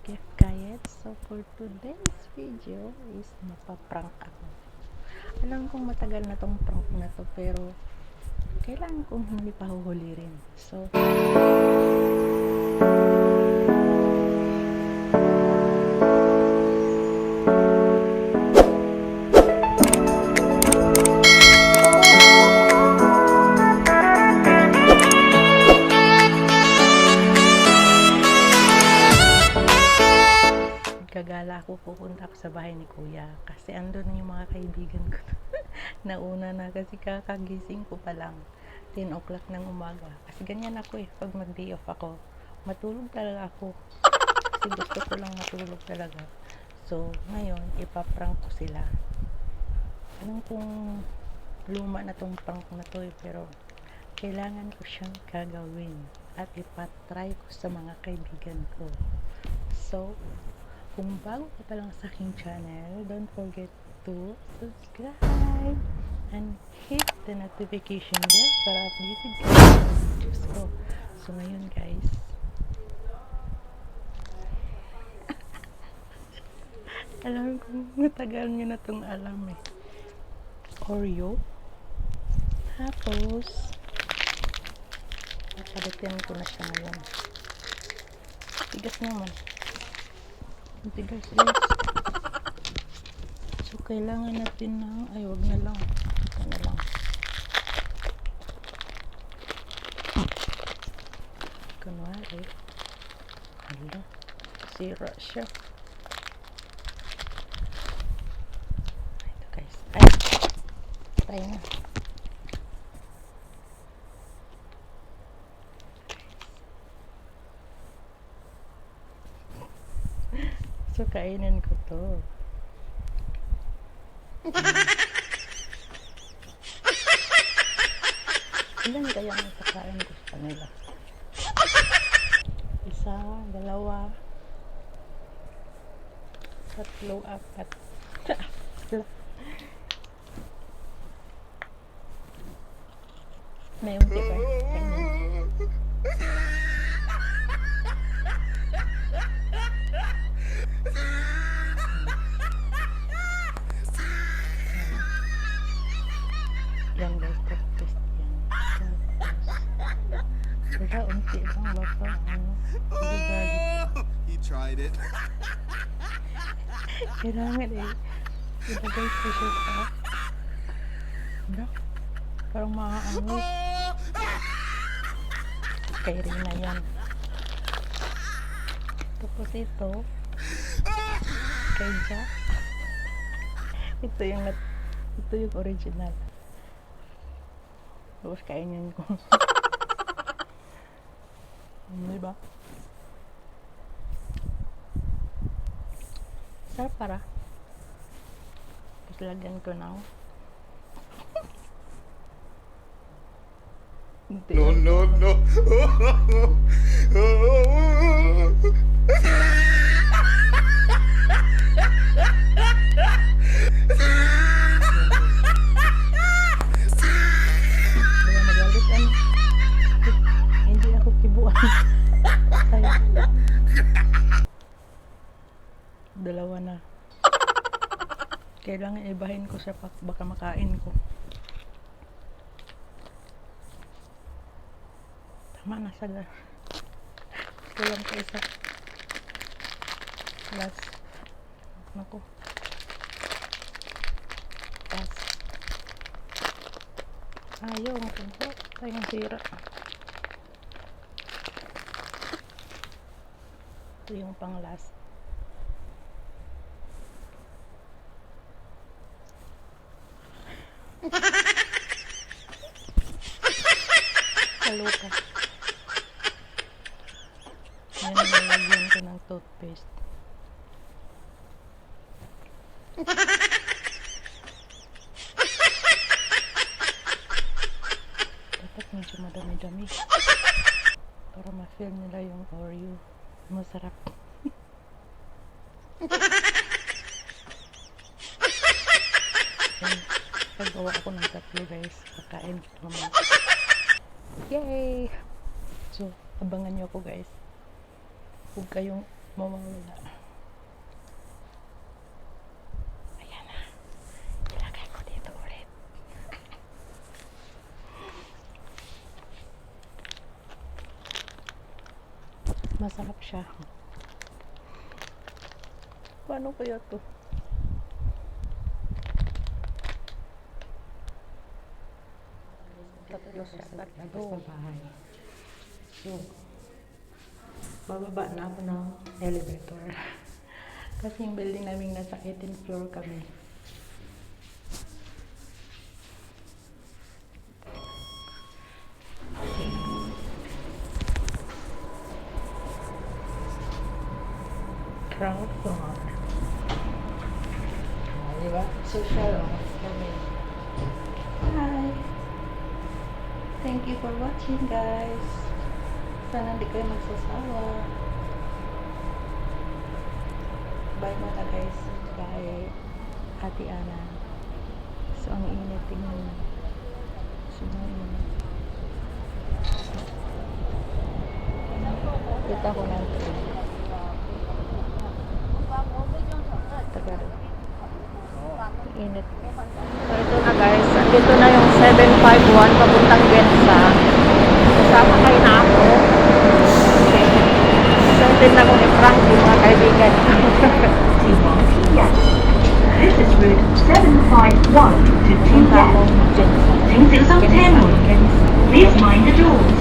Gift Kayet. So for today's video is mapaprank ako. Alam kong matagal na tong prank na to, pero kailangan kong hindi pa huhuli rin. So gagala ako, pupunta ako sa bahay ni kuya kasi andun yung mga kaibigan ko. Nauna na kasi kakagising ko pa lang 10 o'clock ng umaga kasi ganyan ako pag mag day off ako, matulog talaga ako kasi gusto ko lang matulog talaga. So ngayon ipaprank ko sila. Alam kong luma na tong prank na to pero kailangan ko siyang gagawin at ipatry ko sa mga kaibigan ko. So kung bago ka pa lang sa aking channel, don't forget to subscribe and hit the notification bell para updated ka sa videos ko. So ngayon guys, alam ko matagal nyo na itong alam Oreo. Tapos napalitin ko na siya ngayon. Tigas naman. Tigas guys. So kailangan natin ng wag na lang. Ito na lang. Kunwari. Hala. Sira siya. Ito guys. Ay! Try na. So kainin ko to. Ilan kaya ang pagkain ko sa kanila? Isa, dalawa, tatlo, apat. May unti pa. Kainin. Yan guys, test yan. Wala, unti lang baka He tried it. kailangan ilagay ko siya sa parang maaano kay Rina yan. Tapos ito kay Jack. Ito yung original. Tapos kainin ko. Diba? Sarap para. Tapos lagyan ko ng No, no, no. Hindi ako kibuan. Dalawa na. Kailangan ibahin ko siya baka makain ko. Tama na sa gas. Kulang ko isa. Last. Naku. Last. Ayaw. Tayong sira. Ito yung pang last. Kaluka. Yan, nalagyan ko ng toothpaste. Dapat medyo madami-dami para ma-feel nila yung Oreo. Masarap. Pagawa ako ng tatlo guys. Pagkain ko naman. Yay! So, abangan nyo ako guys. Huwag kayong mawawala. Ayan na. Ilagay ko dito ulit. Masarap siya. Paano kaya to? Tatlo siya. Tatlo sa bahay. So, bababa na ako ng elevator. Kasi yung building namin nasa 18th floor kami. Crowd floor. Diba? Social, kami. Hi! Thank you for watching, guys. Sana hindi kayo magsasawa. Bye muna, guys. Bye. Ate Ana. So, ang init. Tingnan mo. Sumayin mo. Kita ko ng train. Tagal. Init. So, ito na, guys. Andito na yung 751 papuntang Gensa. Kasama kayo na ako. Okay. So, din na kong i-prank yung mga kaibigan. This is route 751 to Tingyang. 请小心車門 Please mind the doors.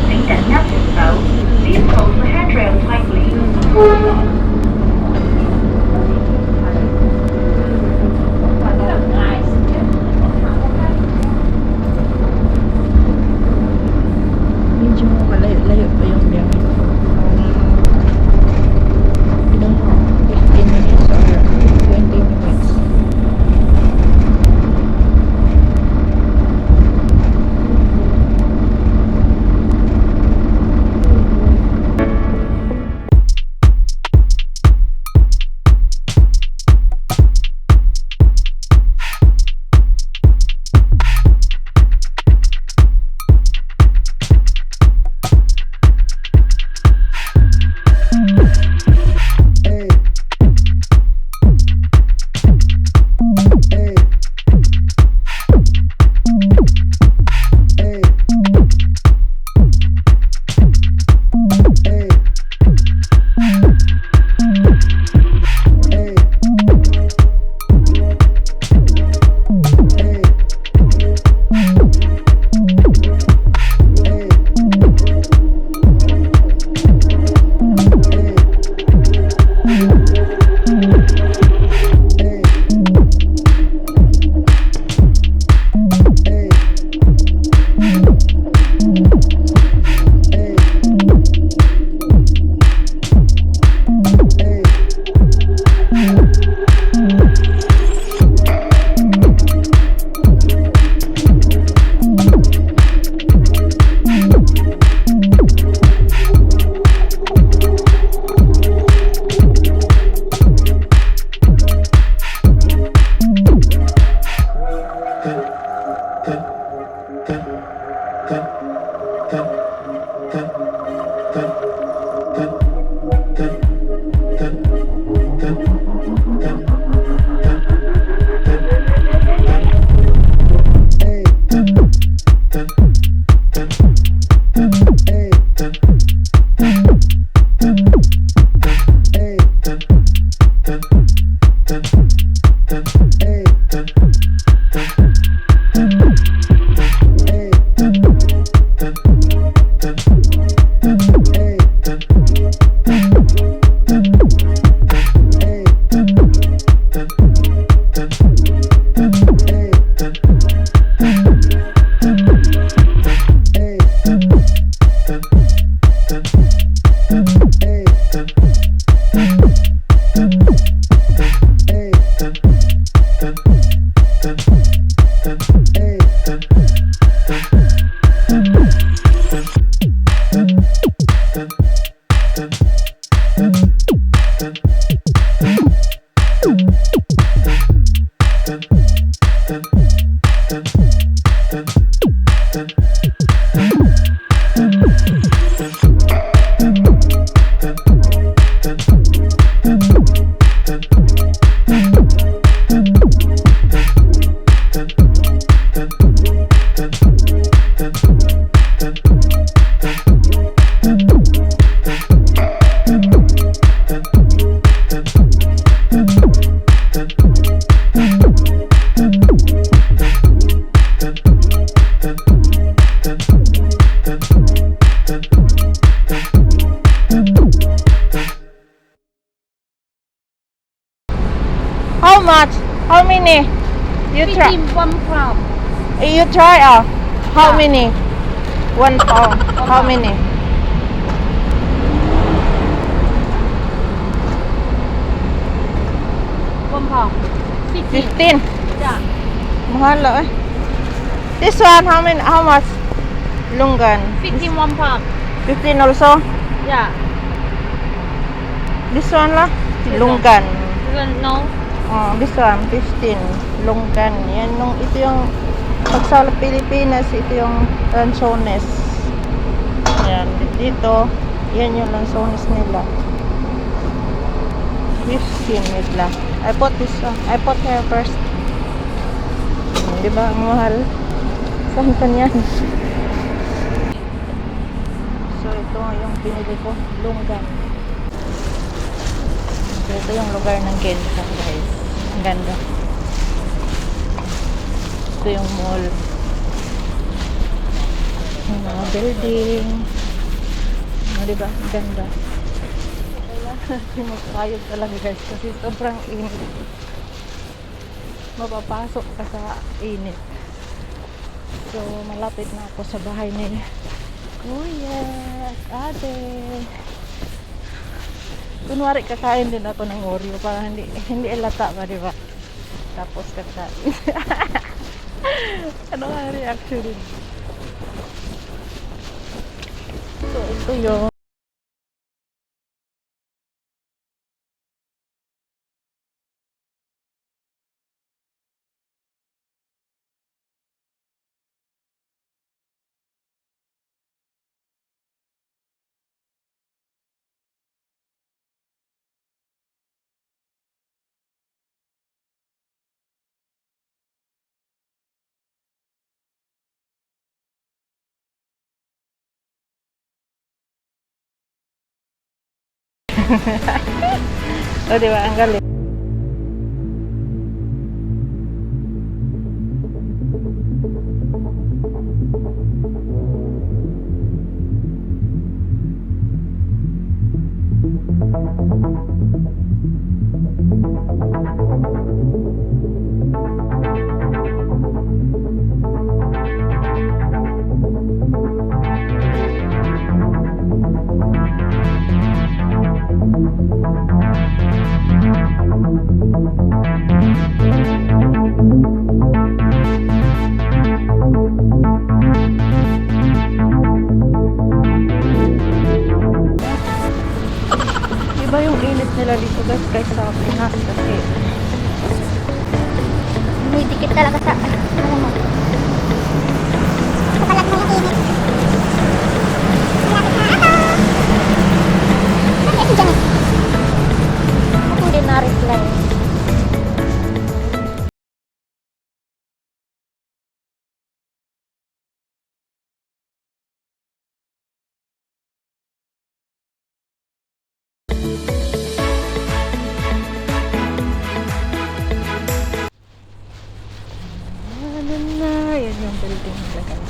請緊握扶手 Please hold the handrail tightly. Medyo malayo-layo pa yung biyahe ko. I don't know, 15 minutes or 20 minutes. How much? How many? You try. 1 pound. You try how Yeah. many? 1 pound. How many? 1 pound. 15. 15. Yeah. Mahal eh. This one, how many? How much? Lungan. 15 1 pound. 15 also. Yeah. This one lah. This Lungan. You don't know? Oh, this one, 15. Lungan. Yan yung, ito yung, pag sa Pilipinas, ito yung lansones. Yan. Dito, yan yung lansones nila. 15 nila. I put this one. I put here first. Di ba? Ang mahal. Saan ka niyan? So, ito yung pinili ko. Lungan. So, ito yung lugar ng Gensan, guys. Ang ganda. Ito yung mall. Yung mga building. Diba? Ang ganda. Magkayod talaga, guys. Kasi sobrang init. Mapapasok ka sa init. So, malapit na ako sa bahay ni Kuya at Ate. Kunwari kakain din ako ng Oreo para hindi ilata pa, di ba? Tapos kakain. Ano nga reaction din? So, ito yung o, di ba? Ang galing. Iba yung init nila dito, guys, kaysa sa Pinas kasi Dumidikit talaga sa ano mo. Kapalag mo yung init. Lapit na. Ano? Ako din na-reply. ano na, yan yung building nila, guys.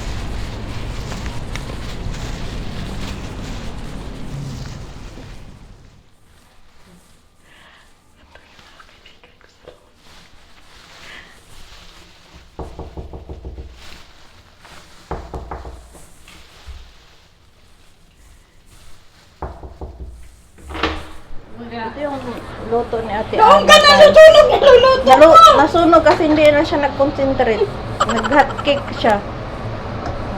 Ito yung luto ni Ate Ana. Ka na, nasunog yung luluto mo! Nasunog kasi hindi na siya nag-concentrate. Nag-hot cake siya.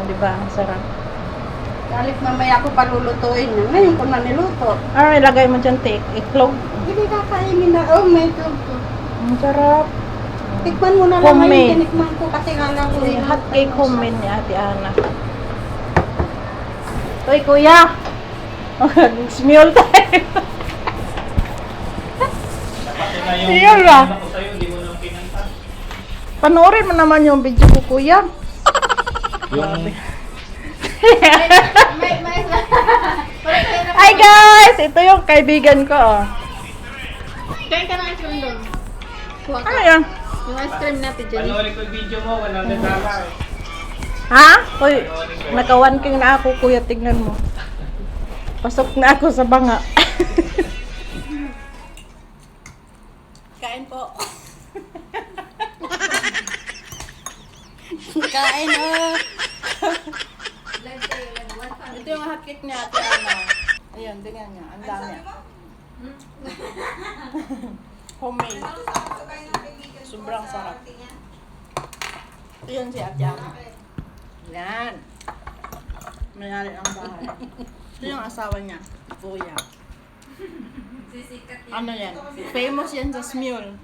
Diba? Ang sarap. Galit mamaya ako palulutuin niya. Ngayon ko na niluto. Ano ilagay mo dyan, iklog? Hindi kakainin na. Oh my God. Ang sarap. Tikman mo na lang Homemade. ngayon. Tinikman ko kasi kala ko. Hot cake homemade ni Ate Ana. Uy, kuya! Smule tayo. Smule ba? Panoorin mo naman yung video ko, kuya. Hi guys! Ito yung kaibigan ko. Oh. Kain ka ng ice cream doon. Kuha ka. Ano yan? Yung ice cream natin dyan. Panoorin ko yung video mo, walang nagdala eh. Ha? Uy, naka 1K na ako, kuya. Tignan mo. Pasok na ako sa banga. Kain po. Kain, oh. Ito yung hotcake niya, Ate Ana. Ayan, tingnan niya. Ang dami. Homemade. Sobrang sarap. Ayan si Ate Ana. Yan. Mayari ang bahay. Ito yung asawa niya, Kuya. Ano yan? Famous yan sa Smule.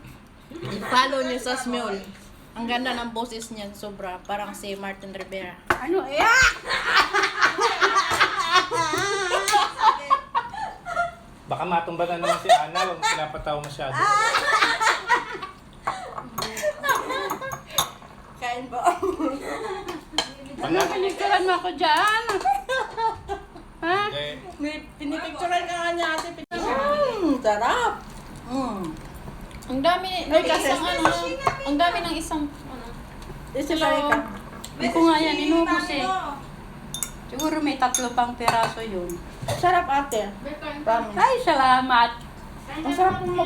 I-follow niyo sa Smule. Ang ganda ng boses niyan, sobra. Parang si Martin Rivera. Ano? Baka matumba na naman si Ana, huwag mo pinapatawa masyado. Kain ba? Ana, Pinicturean mo ako dyan. Ha? eh, Pinipicturean ka nga niya ate. Sarap. Ang dami, Ay, kasi ang dami ng isang, Isasali ka. hindi ko nga yan, inubos eh. Siguro may 3 pang piraso yun. Sarap ate. Promise. Ay, salamat. Ang sarap mo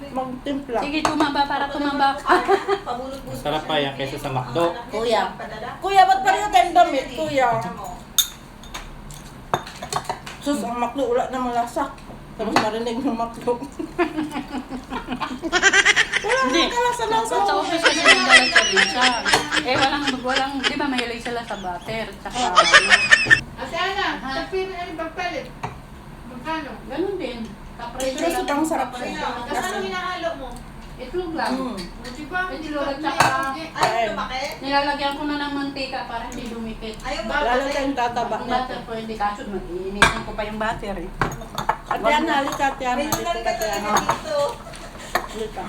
magtimpla. Sige, tumaba para tumaba ka. sarap pa yan kaysa sa McDo. Kuya. Kuya, ba't pa rin tayong damit? Kuya. Sus, ang maklo, wala na malasa. Tapos marinig ng maklo. Hindi. Sa office kasi nagdala sa Risa. Eh, walang, di ba mahilig sila sa butter? Tsaka, Ate Ana, tapin ano bagpalit? Magkano? ganun din. Pero sobrang sarap siya. Kasano hinahalo mo? Itlog lang. Di ba? Itlog at tsaka, Ayun. nilalagyan ko na ng mantika para hindi dumikit. Lalo tayong tataba Ang na. butter po, hindi kaso mag-iinitin ko pa yung butter eh. Ate Ana, halika Ate Ana. Halika Ate Ana. Halika.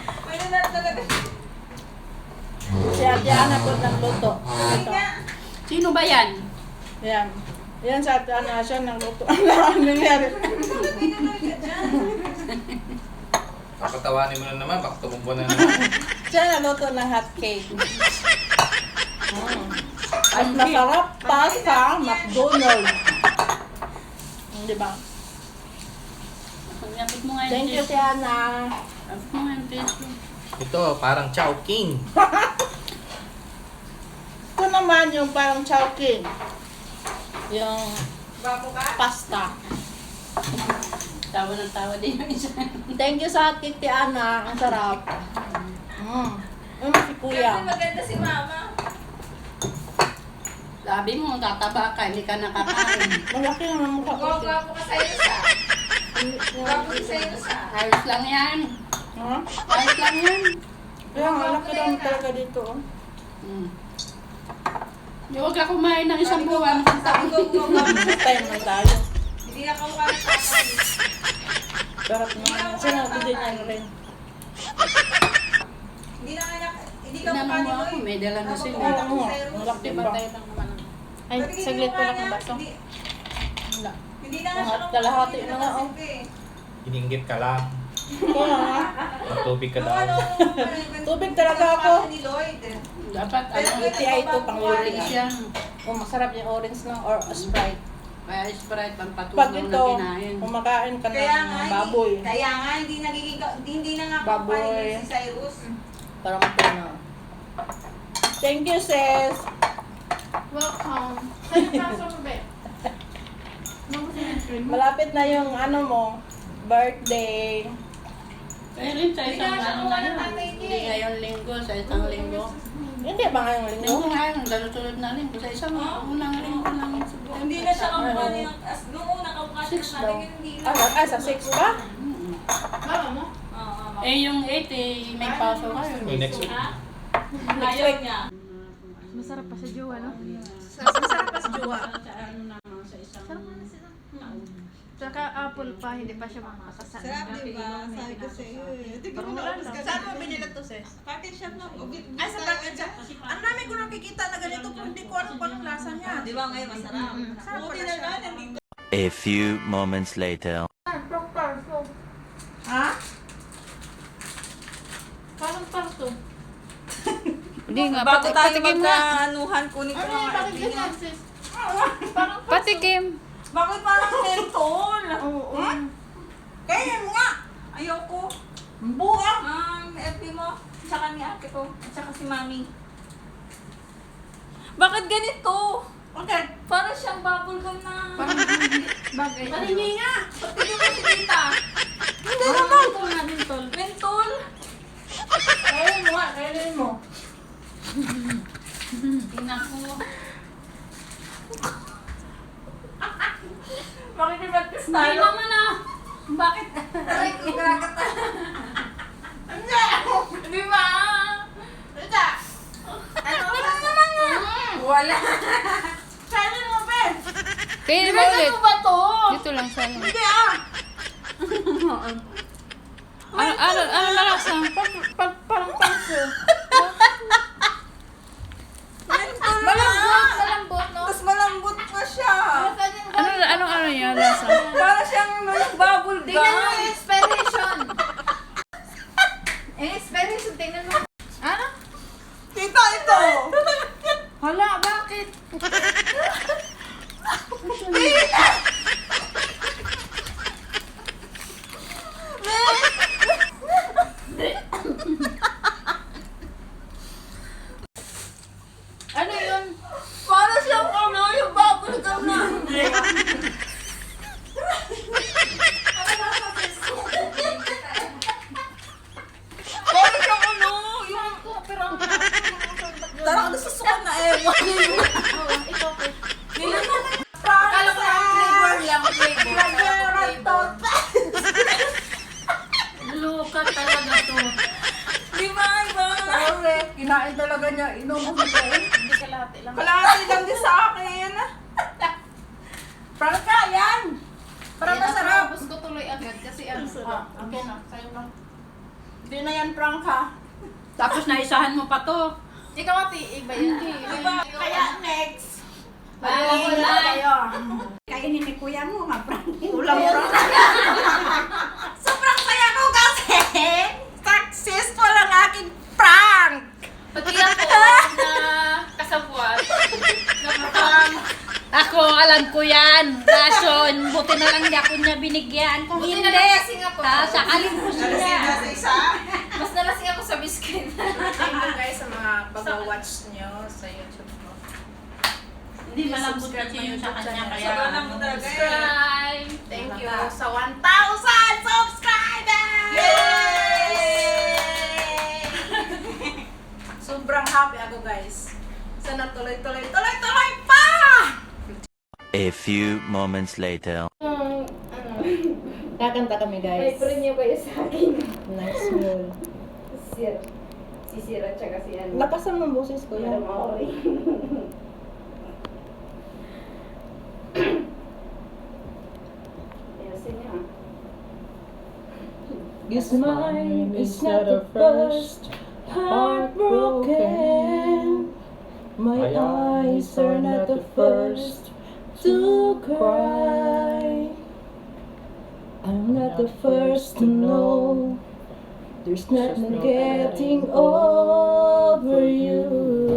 Si Ate Ana po nagluto. Halika. Sino ba yan? Yan. Yan sa Ate Ana siya nagluto. Ano nangyari? Papatawanin mo na naman, baka tumumbo na naman. Siya nagluto ng hot cake. At masarap pa sa McDonald's. Di ba? Gamit mo nga yung Thank you, tissue. Ate Ana. Gamit mo nga yung tissue. Ito, parang Chowking. Ito naman yung parang chowking. Yung pasta. Tawa ng tawa din yung isa. Thank you sa hot cake, Ate Ana. Ang sarap. Si Kuya. Maganda si Mama. Sabi mo, tataba ka, hindi ka nakakain. Malaki naman mukha ko. Gwapo ka sa'yo sa. Gwapo ka sa'yo sa. Ayos lang yan. Ha? Ayos lang yan. Kaya nga, laki naman talaga dito. Oh. Huwag ka kumain ng isang buwan. Isang taon. Time na tayo. Hindi na kamukha ng tatay. Sarap naman. Sinabi din yan rin. Hindi ka Tinanong mukha mo ni ako, Loy. may dala na sila. Oo nga. Malaki ba? Batay lang naman. Ay, saglit ko lang ang baso. Wala. Hindi na nga siya Lahat- kalahati na nga, oh. Ininggit ka lang. Kaya nga. Matubig ka daw. Tubig talaga ako. Ni Lloyd. Dapat, UTI ito, pang orange yan. Oh, masarap yung orange lang or Sprite. Kaya Sprite, Pag pampatunaw na ito, kinain. kumakain ka Kaya nga, ng baboy. Kaya nga, hindi na nga Baboy. kapalit si Cyrus. Para matunaw. Thank you, sis. Welcome. Sa'yo paso mo, be? Malapit na yung ano mo, birthday. Kaya rin sa isang Hindi nga ano na siya yun. tatay niya Hindi eh. ngayong linggo, sa isang linggo. Hindi ba ngayong linggo? Linggo nga yun, sunod na linggo. Sa isang unang linggo lang sa buwan. Hindi na siya kamukha niya. Nung una kamukha siya Six sa daw. atin, hindi na. Ay, sa 6 ba? Mama mo? Oo, Eh yung 8 eh, may paso kayo. Next week. Next week. niya. Masarap pa sa jowa, no? Masarap pa sa jowa. Tsaka apple pa, hindi pa siya makakasal. Sarap, diba? Sabi ko sa iyo eh. Parang wala lang. Saan mo binila to, sis? Packet shop na. Ay, sa packet shop. Ang dami ko nakikita na ganito pero hindi ko alam kung anong lasa niya. Di ba ngayon masarap? Sarap Buti pala na siya. nga, nandito. A few moments later. Ha? Parang parto. Hindi nga, Bago tayo patikim nga. magkaanuhan, kunin ko mga Bakit idea. ganyan, sis? Patikim. Bakit parang mentol? Oo. Kaya nga. Ayoko. Buang. FB mo, tsaka ni ate ko, at saka si mami. Bakit ganito? Okay. Para siyang bubble gum na... Bagay. Paningi nga! Patigil mo si tita! Hindi naman. Mentol nga, mentol. Mentol! Kainin mo nga, kainin mo. Tingnan ko. Bakit iba't Hindi naman ah! Bakit? Ay, kagata. Hindi. Di ba? Tita. Ano ba naman nga? Wala. Kainin mo, Ben. Kainin mo ulit. Ano ba to? Dito lang sa ano. Hindi ah. Ano na lasa? Parang panso. Malambot, no? Mas malambot pa siya. Ano yan lasa? Para siyang bubble gum. Tingnan mo yung inspiration. Inspiration, tingnan mo. Ano? Tita, ito. Hala, bakit? Ano yun? Para siyang ano, yung bubble gum na. Para siyang ano, yung... Tara, nasusukan na eh. Kala ko lang flavor lang, flavor. Luka talaga to. Di ba, iba? Sorry, kinain talaga niya. Inubos ko eh. Hindi kalahati lang. Kalahati lang din sa akin. Prangka, yan! Para masarap. Tapos ko tuloy agad kasi ano. Okay na, sa'yo na. Hindi na yan, prangka. Tapos naisahan mo pa to. Ikaw ati, iba yun. Diba? Kaya next. Bye, kayo. Kainin ni kuya mo, ma-prank. Ulam prangka. Sobrang saya ko kasi successful ang aking prank. Pati ako na kasabwat. Ako, alam ko yan. Rason, buti na lang di ako niya binigyan. Kung Buti hindi, na lang lasing ako. sakalin ko siya. isa. Mas nalasing ako sa biscuit. Thank you guys sa mga pag-watch nyo sa YouTube ko. Hindi malambot kasi yun sa kanya. Kaya Sobrang lambot talaga eh. subscribe. Thank you sa 1,000 subscribers! Yay! Sobrang happy ako guys. Sana tuloy pa! A few moments later. Kakanta kami guys. niyo ba yung sa akin? Nice meal. Si Sira tsaka si ano. Lakasan ng boses ko yan. This mine is not the first heartbroken. My eyes are not the first to cry. I'm not the first to know. There's nothing getting over you.